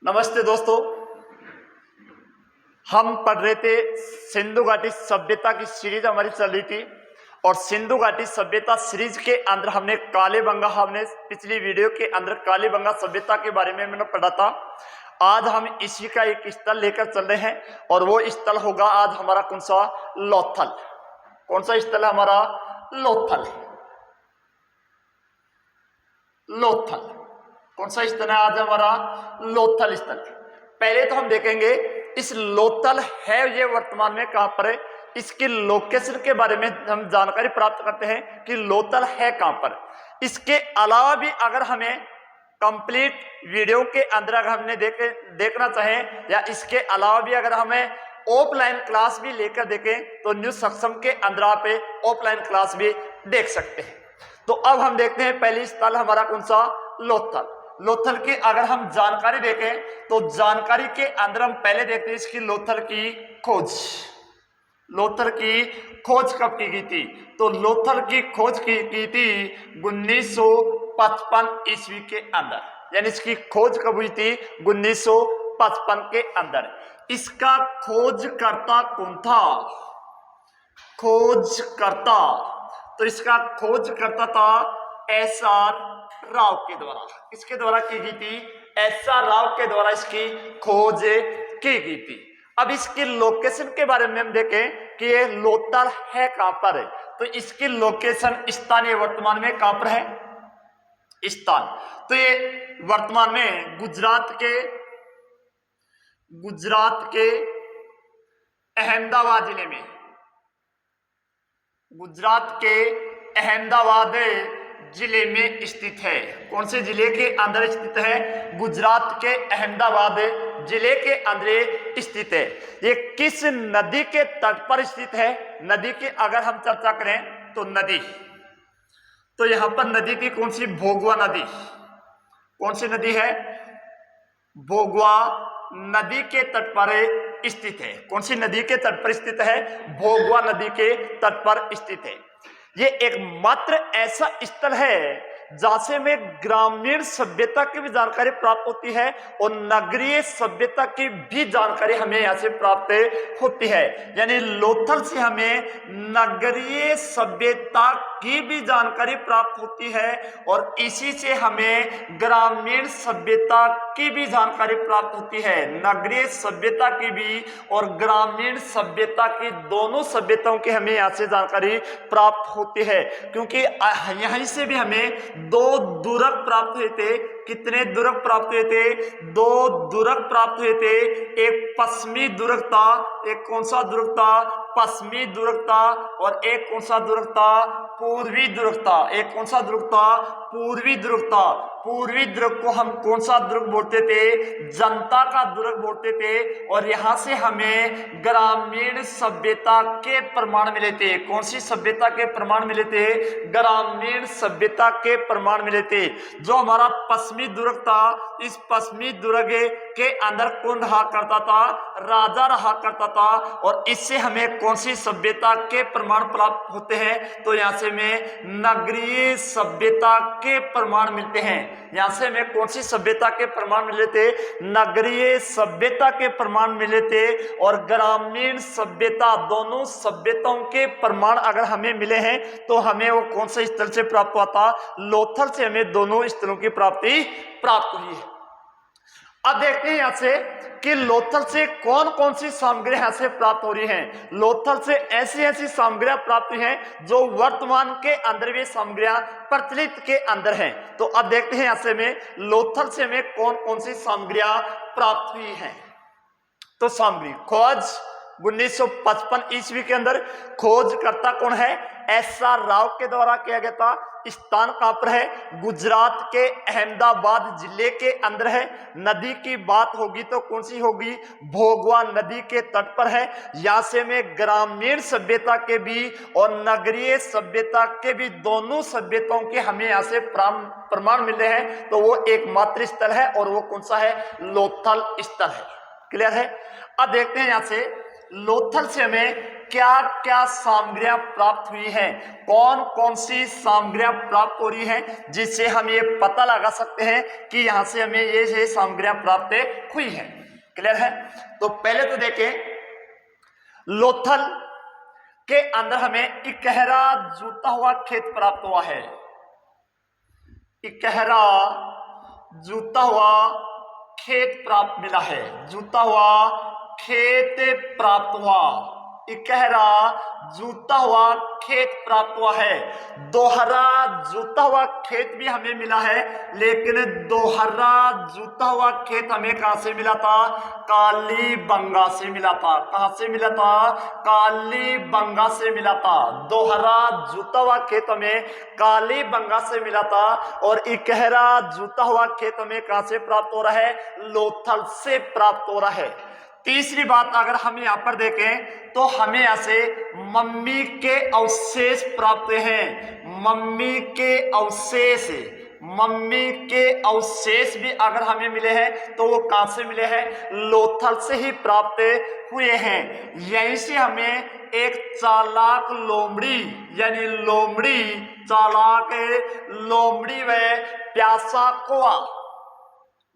नमस्ते दोस्तों, हम पढ़ रहे थे सिंधु घाटी सभ्यता की सीरीज हमारी चल रही थी और सिंधु घाटी सभ्यता सीरीज के अंदर हमने पिछली वीडियो के अंदर कालीबंगा सभ्यता के बारे में मैंने पढ़ा था। आज हम इसी का एक स्थल लेकर चल रहे हैं और वो स्थल होगा आज हमारा कौन सा? लोथल। कौन सा स्थल है हमारा? लोथल। लोथल कौन सा स्थल है आज हमारा? लोथल स्थल। पहले तो हम देखेंगे इस लोथल है ये वर्तमान में कहां पर है, इसकी लोकेशन के बारे में हम जानकारी प्राप्त करते हैं कि लोथल है कहां पर। इसके अलावा भी अगर हमें कंप्लीट वीडियो के अंदर अगर हमने देखना चाहें या इसके अलावा भी अगर हमें ऑफलाइन क्लास भी लेकर देखें तो न्यू सक्षम के अंदर आप ऑफलाइन क्लास भी देख सकते हैं। तो अब हम देखते हैं पहली स्थल हमारा कौन सा? लोथल। लोथल की अगर हम जानकारी देखें तो जानकारी के अंदर हम पहले देखते हैं इसकी लोथल की खोज। लोथल की खोज कब की गई थी? तो लोथल की खोज की थी 1955 ईस्वी के अंदर, यानी इसकी खोज कब हुई थी? 1955 के अंदर। इसका खोजकर्ता कौन था? खोजकर्ता तो इसका खोजकर्ता था एस.आर. राव के द्वारा। किसके द्वारा की गई थी? एस.आर. राव के द्वारा इसकी खोज की गई थी। अब इसकी लोकेशन के बारे में हम देखें कि ये लोथल है कहां पर है, तो इसकी लोकेशन स्थानीय वर्तमान में कहां पर है? स्थान तो ये वर्तमान में गुजरात के अहमदाबाद जिले में, गुजरात के अहमदाबाद जिले में स्थित है। कौन से जिले के अंदर स्थित है? गुजरात के अहमदाबाद जिले के अंदर स्थित है। ये किस नदी के तट पर स्थित है? नदी की अगर हम चर्चा करें तो नदी, तो यहां पर नदी की कौन सी? भोगवा नदी। कौन सी नदी है? भोगवा नदी के तट पर स्थित है। कौन सी नदी के तट पर स्थित है? भोगवा नदी के तट पर स्थित है। ये एकमात्र ऐसा स्थल है जहां से हमें ग्रामीण सभ्यता की भी जानकारी प्राप्त होती है और नगरीय सभ्यता की भी जानकारी हमें यहां से प्राप्त होती है। यानी लोथल से हमें नगरीय सभ्यता की भी जानकारी प्राप्त होती है और इसी से हमें ग्रामीण सभ्यता की भी जानकारी प्राप्त होती है। नगरीय सभ्यता की भी और ग्रामीण सभ्यता की दोनों सभ्यताओं की हमें यहाँ से जानकारी प्राप्त होती है, क्योंकि यहीं से भी हमें दो दूरक प्राप्त हुए थे। कितने दूरक प्राप्त हुए थे? दो दूरक प्राप्त हुए थे। एक पश्चिमी दूरक था, एक कौन सा दूरक था? पश्चिमी दूरक था, और एक कौन सा दूरक था? पूर्वी दूरक था। एक कौन सा दूरक था? पूर्वी दूरक था। पूर्वी दूरक को हम कौन सा दूरक बोलते थे? जनता का दूरक बोलते थे। और यहां से हमें ग्रामीण सभ्यता के प्रमाण मिले थे। कौन सी सभ्यता के प्रमाण मिले थे? ग्रामीण सभ्यता के प्रमाण मिले थे। जो हमारा पश्चिमी दूरक था, इस पश्चिमी दूरक के अंदर कौन रहा करता था? राजा रहा करता था। और इससे हमें कौन सी सभ्यता के प्रमाण प्राप्त होते हैं? तो यहाँ से हमें नगरीय सभ्यता के प्रमाण मिलते हैं। यहाँ से हमें कौन सी सभ्यता के प्रमाण मिले थे? नगरीय सभ्यता के प्रमाण मिले थे। और ग्रामीण सभ्यता, दोनों सभ्यताओं के प्रमाण अगर हमें मिले हैं तो हमें वो कौन से स्थल से प्राप्त हुआ था? लोथल से हमें दोनों स्थलों की प्राप्ति प्राप्त हुई है। अब देखते हैं यहां से कि लोथल से कौन कौन सी सामग्रियां यहां से प्राप्त हो रही हैं। लोथल से ऐसी ऐसी सामग्रियां प्राप्त हुई हैं जो वर्तमान के अंदर भी सामग्रियां प्रचलित के अंदर हैं। तो अब देखते हैं यहां से हमें लोथल से हमें कौन कौन सी सामग्रियां प्राप्त हुई हैं। तो सामग्री खोज 1955 ईस्वी के अंदर खोजकर्ता कौन है? एस.आर. राव के द्वारा किया गया था। स्थान कहां पर है? गुजरात के अहमदाबाद जिले के अंदर है। नदी की बात होगी तो कौन सी होगी? भोगवा नदी के तट पर है। यहाँ से में ग्रामीण सभ्यता के भी और नगरीय सभ्यता के भी दोनों सभ्यताओं के हमें यहाँ से प्रमाण मिल रहे हैं। तो वो एकमात्र स्थल है और वो कौन सा है? लोथल स्थल है। क्लियर है? अब देखते हैं यहां से लोथल से हमें क्या क्या सामग्रियां प्राप्त हुई हैं, कौन कौन सी सामग्रियां प्राप्त हो रही हैं, जिससे हम ये पता लगा सकते हैं कि यहां से हमें ये सामग्रियां प्राप्त हुई हैं। क्लियर है? तो पहले तो देखें, लोथल के अंदर हमें इकहरा जूता हुआ खेत प्राप्त हुआ है। इकहरा जूता हुआ खेत प्राप्त मिला है, जूता हुआ खेत प्राप्त हुआ, इकहरा जूता हुआ खेत प्राप्त हुआ है। दोहरा जूता हुआ खेत भी हमें मिला है, लेकिन दोहरा जूता हुआ खेत हमें कहां से मिला था? कालीबंगा से मिला था। कहां से मिला था? कालीबंगा से मिला था। दोहरा जूता हुआ खेत हमें कालीबंगा से मिला था, और इकहरा जूता हुआ खेत हमें कहां से प्राप्त हो रहा है? लोथल से प्राप्त हो रहा है। तीसरी बात अगर हम यहां पर देखें तो हमें यहां से मम्मी के अवशेष प्राप्त हैं। मम्मी के अवशेष, मम्मी के अवशेष भी अगर हमें मिले हैं तो वो कहां से मिले हैं? लोथल से ही प्राप्त हुए हैं। यहीं से हमें एक चालाक लोमड़ी, यानी लोमड़ी, चालाक लोमड़ी व प्यासा कोआ,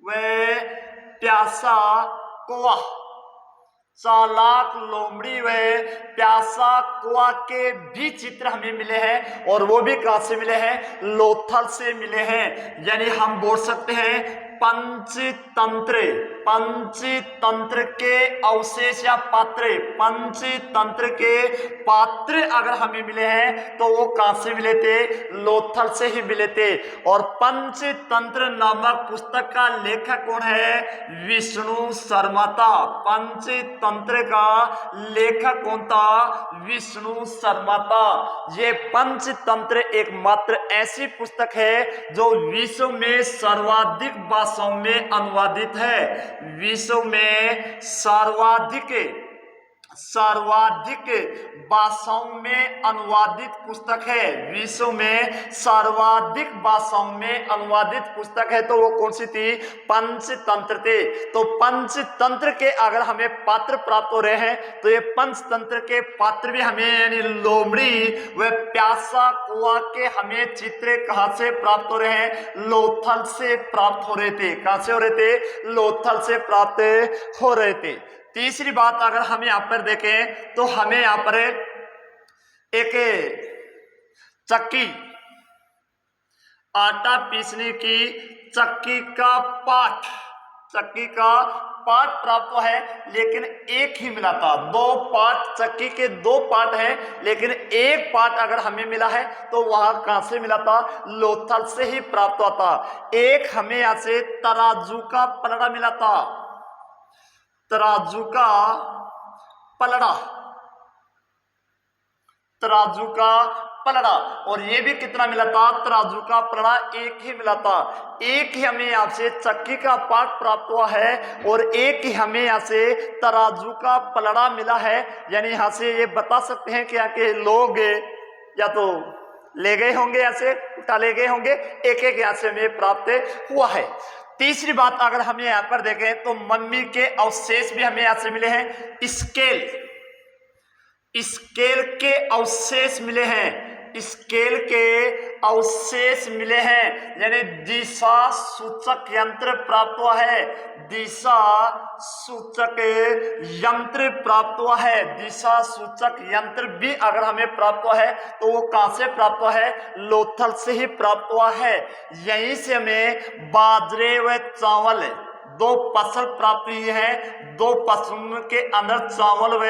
व प्यासा कोआ, चालाक लोमड़ी व प्यासा कुआ के भी चित्र हमें मिले हैं, और वो भी कहां से मिले हैं? लोथल से मिले हैं। यानी हम बोल सकते हैं पंचतंत्र, पंचतंत्र के अवशेष या पात्र, पंचतंत्र के पात्र अगर हमें मिले हैं तो वो कहां से मिले थे? लोथल से ही मिले थे। और पंचतंत्र नामक पुस्तक का लेखक कौन है? विष्णु शर्मा था। पंचतंत्र का लेखक कौन था? विष्णु शर्मा था। ये पंचतंत्र एकमात्र ऐसी पुस्तक है जो विश्व में सर्वाधिक भाषाओं में अनुवादित है। विश्व में सर्वाधिक भाषाओं में अनुवादित पुस्तक है। विश्व में सर्वाधिक भाषाओं में अनुवादित पुस्तक है, तो वो कौन सी थी? पंचतंत्र थे। तो पंचतंत्र के अगर हमें पात्र प्राप्त हो रहे हैं तो ये पंचतंत्र के पात्र भी हमें, यानी लोमड़ी व प्यासा कुआ के हमें चित्र कहां से प्राप्त हो रहे हैं? लोथल से प्राप्त हो रहे थे। कहां से हो रहे थे? लोथल से प्राप्त हो रहे थे। तीसरी बात अगर हम यहां पर देखें तो हमें यहां पर एक चक्की, आटा पीसने की चक्की का पार्ट, चक्की का पार्ट प्राप्त हुआ है, लेकिन एक ही मिला था। दो पार्ट, चक्की के दो पार्ट हैं, लेकिन एक पार्ट अगर हमें मिला है तो वहां कहां से मिला था? लोथल से ही प्राप्त हुआ था। एक हमें यहां से तराजू का पलड़ा मिला था, तराजू का पलड़ा, तराजू का पलड़ा। और ये भी कितना मिला था? तराजू का पलड़ा एक ही मिला था। एक ही हमें यहाँ से चक्की का पार्ट प्राप्त हुआ है, और एक ही हमें यहाँ से तराजू का पलड़ा मिला है। यानी यहाँ से ये बता सकते हैं कि यहाँ के लोग या तो ले गए होंगे, यहाँ से उठा ले गए होंगे, एक एक यहाँ से हमें प्राप्त हुआ है। तीसरी बात अगर हम यहाँ पर देखें तो मम्मी के अवशेष भी हमें यहाँ से मिले हैं। स्केल, स्केल के अवशेष मिले हैं, स्केल के अवशेष मिले हैं। यानी दिशा सूचक यंत्र प्राप्त हुआ है, दिशा सूचक यंत्र प्राप्त हुआ है। दिशा सूचक यंत्र भी अगर हमें प्राप्त हुआ है तो वो कहां से प्राप्त हुआ है? लोथल से ही प्राप्त हुआ है। यहीं से हमें बाजरे व चावल दो फसल प्राप्त हुई है। दो फसल के अंदर चावल व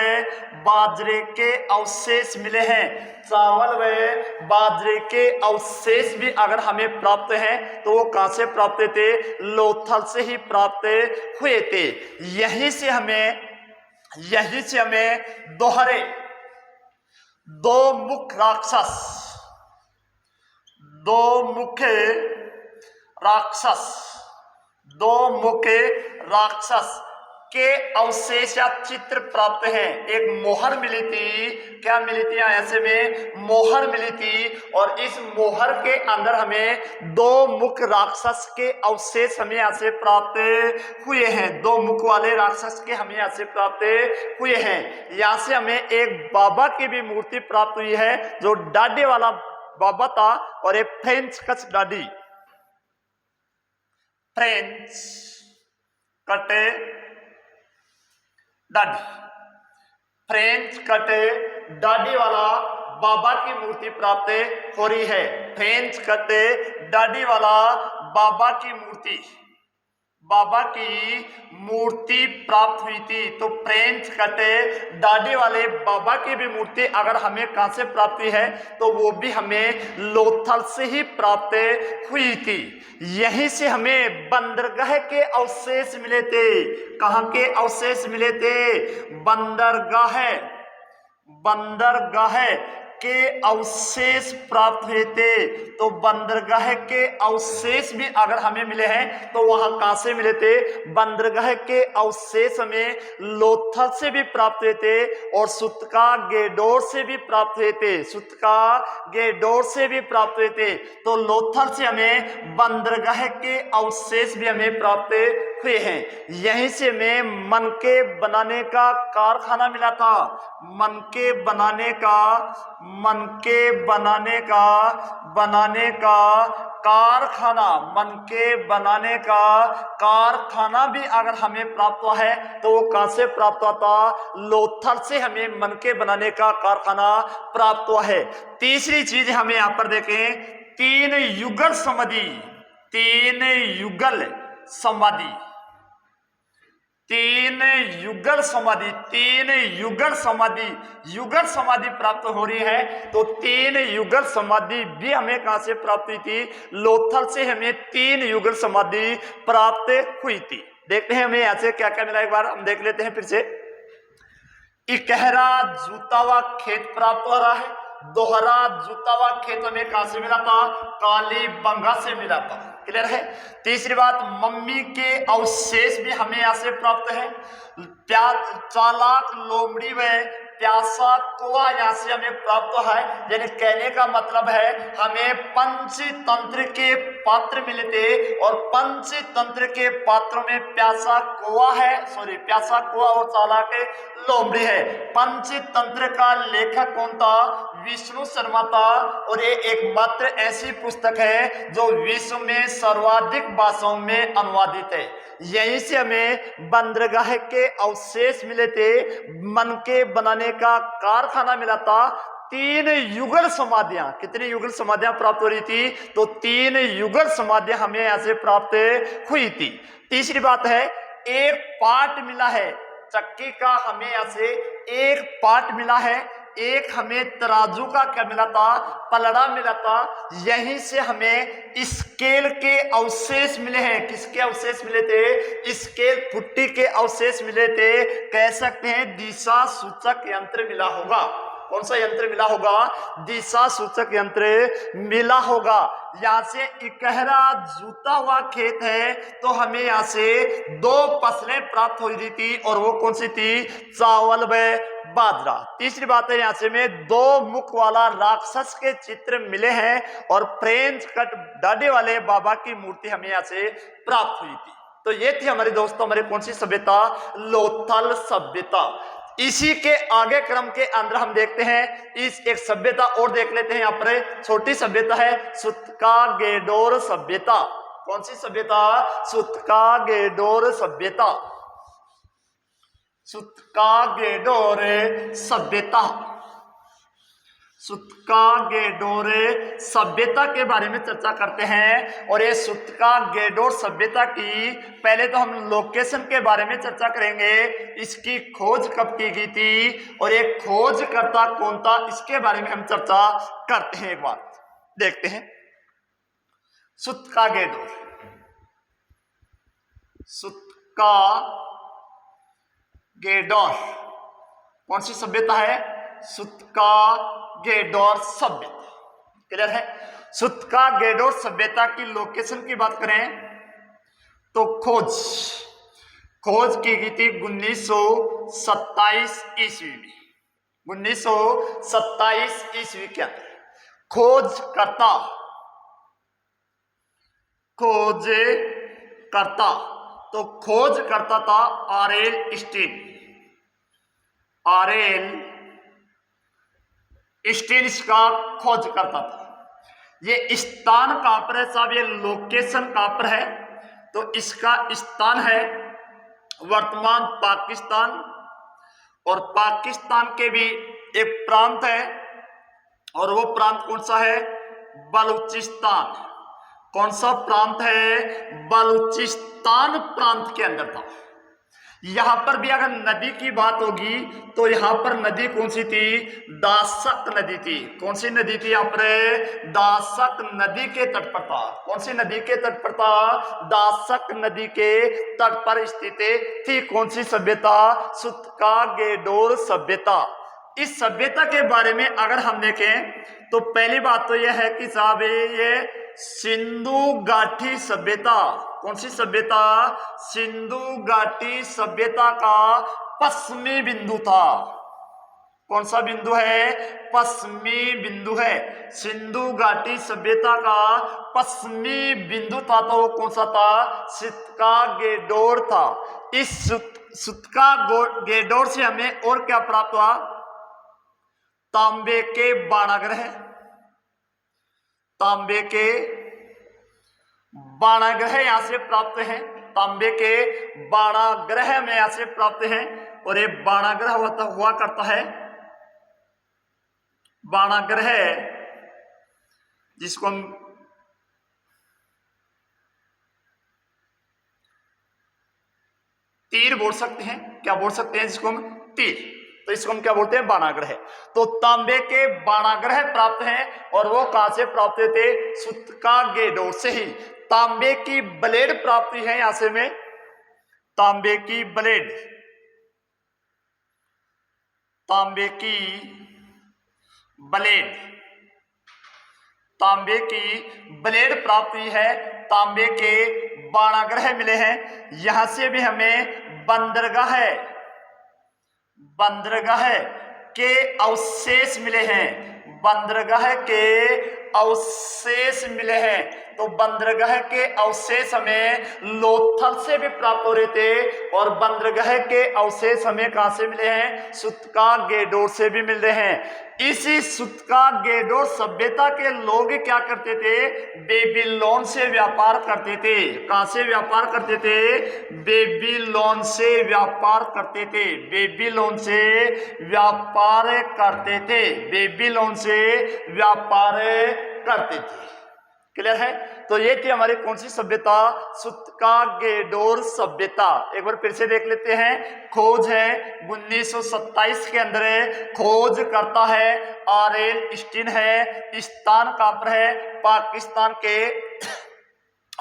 बाजरे के अवशेष मिले हैं। चावल व बाजरे के अवशेष भी अगर हमें प्राप्त हैं तो वो कहां से प्राप्त थे? लोथल से ही प्राप्त हुए थे। यहीं से हमें दोहरे दो मुख राक्षस, दो मुख राक्षस के अवशेष या चित्र प्राप्त है। एक मोहर मिली थी, क्या मिली थी यहाँ ऐसे में मोहर मिली थी, और इस मोहर के अंदर हमें दो मुख राक्षस के अवशेष हमें यहाँ से प्राप्त हुए हैं। दो मुख वाले राक्षस के हमें यहाँ से प्राप्त हुए हैं। यहाँ से हमें एक बाबा की भी मूर्ति प्राप्त हुई है जो दाढ़ी वाला बाबा था, और एक फ्रेंच कट दाढ़ी, फ्रेंच कटे दाढ़ी, फ्रेंच कटे दाढ़ी वाला बाबा की मूर्ति प्राप्त हो रही है। फ्रेंच कटे दाढ़ी वाला बाबा की मूर्ति प्राप्त हुई थी। तो फ्रेंच कटे दाढ़ी वाले बाबा की भी मूर्ति अगर हमें कहां से प्राप्त हुई है तो वो भी हमें लोथल से ही प्राप्त हुई थी। यहीं से हमें बंदरगाह के अवशेष मिले थे। कहां के अवशेष मिले थे? बंदरगाह के अवशेष प्राप्त हुए थे। तो बंदरगाह के अवशेष भी अगर हमें मिले हैं तो वहां कहां से मिले थे? बंदरगाह के अवशेष हमें लोथल से भी प्राप्त हुए थे और सुतका गेडोर से भी प्राप्त हुए थे। तो लोथल से हमें बंदरगाह के अवशेष भी हमें प्राप्त हुए हैं। यहीं से हमें मनके बनाने का कारखाना मिला था। मनके बनाने का कारखाना भी अगर हमें प्राप्त हुआ है तो वो कहां से प्राप्त हुआ था? लोथल से हमें मनके बनाने का कारखाना प्राप्त हुआ है। तीसरी चीज हमें यहां पर देखें, तीन युगल समाधि प्राप्त हो रही है। तो तीन युगल समाधि भी हमें कहां से प्राप्त हुई थी? लोथल से हमें तीन युगल समाधि प्राप्त हुई थी। देखते हैं हमें यहां से क्या क्या मिला, एक बार हम देख लेते हैं फिर से। इकहरा जूतावा खेत प्राप्त हो रहा है। दोहरा जूतावा खेत हमें कहां से मिला था? काली बंगा से मिला था। क्लियर है? तीसरी बात, मम्मी के अवशेष भी हमें यहां से प्राप्त है। चालाक लोमड़ी व प्यासा कुआ यहाँ से हमें प्राप्त है। यानी कहने का मतलब है हमें पंचतंत्र के पात्र मिले थे और पंचतंत्र के पात्रों में प्यासा कुआ और चालाक लोमड़ी है। पंचतंत्र का लेखक कौन था? विष्णु शर्मा था, और ये एकमात्र ऐसी पुस्तक है जो विश्व में सर्वाधिक भाषाओं में अनुवादित है। यहीं से हमें बंदरगाह के अवशेष मिले थे, मनके बनाने का कारखाना मिला था। तीन युगल समाधियां, कितनी युगल समाधियां प्राप्त हो रही थी? तो तीन युगल समाधियां हमें यहां से प्राप्त हुई थी। तीसरी बात है, एक पार्ट मिला है चक्की का, हमें यहां से एक पार्ट मिला है। एक हमें तराजू का क्या मिला था? पलड़ा मिला था। यहीं से हमें स्केल के अवशेष मिले हैं। किसके अवशेष मिले थे? स्केल फुट्टी के अवशेष मिले थे। कह सकते हैं दिशा सूचक यंत्र मिला होगा। कौन सा यंत्र मिला होगा? दिशा सूचक यंत्र मिला होगा। यहाँ से इकहरा जूता हुआ खेत है तो हमें यहाँ से दो फसलें प्राप्त हो रही थी, और वो कौन सी थी? चावल व बाजरा। तीसरी बात है, यहाँ से में दो मुख वाला राक्षस के चित्र मिले हैं और फ्रेंच कट दाढ़ी वाले बाबा की मूर्ति हमें यहाँ से प्राप्त हुई थी। तो ये थी हमारे दोस्तों हमारी कौन सी सभ्यता? लोथल सभ्यता। इसी के आगे क्रम के अंदर हम देखते हैं इस एक सभ्यता और देख लेते हैं। यहाँ पर छोटी सभ्यता है सुतका गेडोर सभ्यता। कौन सी सभ्यता? सुतका गेडोर सभ्यता। सुतका गेडोर सभ्यता। सुतका गेडोर सभ्यता के बारे में चर्चा करते हैं। और ये सुतका गेडोर सभ्यता की पहले तो हम लोकेशन के बारे में चर्चा करेंगे। इसकी खोज कब की गई थी और एक खोजकर्ता कौन था, इसके बारे में हम चर्चा करते हैं। एक बार देखते हैं। सुतका गेडोर, सुतका गेडोर कौन सी सभ्यता है? सुतका गेडोर सभ्यता। क्लियर है? सुतका गेडोर सभ्यता की लोकेशन की बात करें तो खोज खोज की गई थी 1927 ईस्वी में। 1927 ईस्वी के अंदर खोजकर्ता तो खोजकर्ता था आरएल स्टीन। आरएल स्टीन इसका खोजकर्ता था। ये स्थान कहां पर है साहब, ये लोकेशन कहां पर है, तो इसका स्थान है वर्तमान पाकिस्तान, और पाकिस्तान के भी एक प्रांत है, और वो प्रांत कौन सा है, बलूचिस्तान। कौन सा प्रांत है, बलूचिस्तान प्रांत के अंदर था। यहां पर भी अगर नदी की बात होगी तो यहां पर नदी कौन सी थी, दाशक नदी थी। कौन सी नदी थी यहां पर, दाशक नदी के तट पर था। कौन सी नदी के तट पर था, दाशक नदी के तट पर स्थित थी। कौन सी सभ्यता, सुत्का-गेडोर सभ्यता। इस सभ्यता के बारे में अगर हम देखें तो पहली बात तो यह है कि साहब ये सिंधु घाटी सभ्यता, कौन सी सभ्यता, सिंधु घाटी सभ्यता का पश्चिमी बिंदु था। कौन सा बिंदु है, पश्चिमी बिंदु है। सिंधु घाटी सभ्यता का पश्चिमी बिंदु था, तो वो कौन सा था, सुत्का-गेडोर था। इस सुत्का-गेडोर से हमें और क्या प्राप्त हुआ, तांबे के बाणाग्रह। तांबे के बाणाग्रह यहां से प्राप्त हैं। तांबे के बाणाग्रह में यहां से प्राप्त हैं, और ये बाणाग्रह हुआ करता है, बाणाग्रह जिसको हम तीर बोल सकते हैं। क्या बोल सकते हैं जिसको हम, तीर। तो इसको हम क्या बोलते हैं, बाणाग्रह। तो तांबे के बाणाग्रह प्राप्त हैं, और वो कहां से प्राप्त थे, सुत्का-गेडोर से ही। तांबे की ब्लेड प्राप्ति है यहां से में, तांबे की ब्लेड, तांबे की ब्लेड, तांबे की ब्लेड प्राप्ति है। तांबे के बाणाग्रह मिले हैं। यहां से भी हमें बंदरगाह के अवशेष मिले हैं। बंदरगाह के अवशेष मिले हैं। तो बंदरगाह के अवशेष हमें लोथल से भी प्राप्त हो रहे थे, और बंदरगाह के अवशेष हमें कहां से मिले हैं, सुत्का-गेडोर से भी मिल रहे हैं। इसी सुत्का-गेडोर सभ्यता के लोग क्या करते थे, बेबीलोन से व्यापार करते थे। कहां से व्यापार करते थे, बेबीलोन से व्यापार करते थे। बेबीलोन से व्यापार करते थे। बेबीलोन से व्यापार करते थे। क्लियर है। तो ये थी हमारी कौन सी सभ्यता, सुत्का-गेडोर सभ्यता। एक बार फिर से देख लेते हैं। खोज है 1927 के अंदर है, खोज करता है आरएल स्टीन है। स्थान कहां पर है, पाकिस्तान के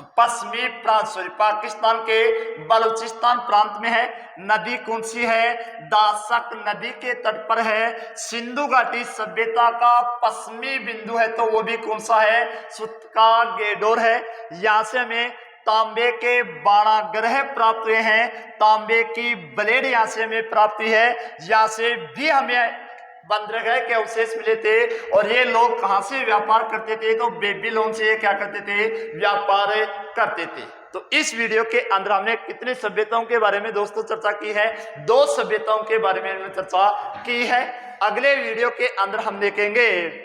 पश्चिमी प्रांत, पाकिस्तान के बलूचिस्तान प्रांत में है। नदी कौन सी है, दाशक नदी के तट पर है। सिंधु घाटी सभ्यता का पश्चिमी बिंदु है, तो वो भी कौन सा है, सुत्का-गेडोर है। यहां से हमें तांबे के बाणाग्रह प्राप्त हुए हैं। तांबे की ब्लेड यहां से हमें प्राप्त हुई है। यहां से भी हमें बंदरगाह के अवशेष मिले थे। और ये लोग कहां से व्यापार करते थे, तो बेबीलोन से क्या करते थे, व्यापार करते थे। तो इस वीडियो के अंदर हमने कितनी सभ्यताओं के बारे में दोस्तों चर्चा की है, 2 सभ्यताओं के बारे में हमने चर्चा की है। अगले वीडियो के अंदर हम देखेंगे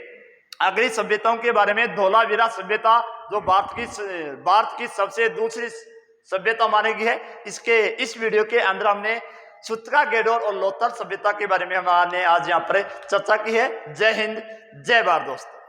अगली सभ्यताओं के बारे में। धोलावीरा सभ्यता जो भारत की सबसे दूसरी सभ्यता मानी गई है, इस वीडियो के अंदर हमने सुत्का-गेडोर और लोथल सभ्यता के बारे में हमने आज यहाँ पर चर्चा की है। जय हिंद, जय भारत दोस्तों।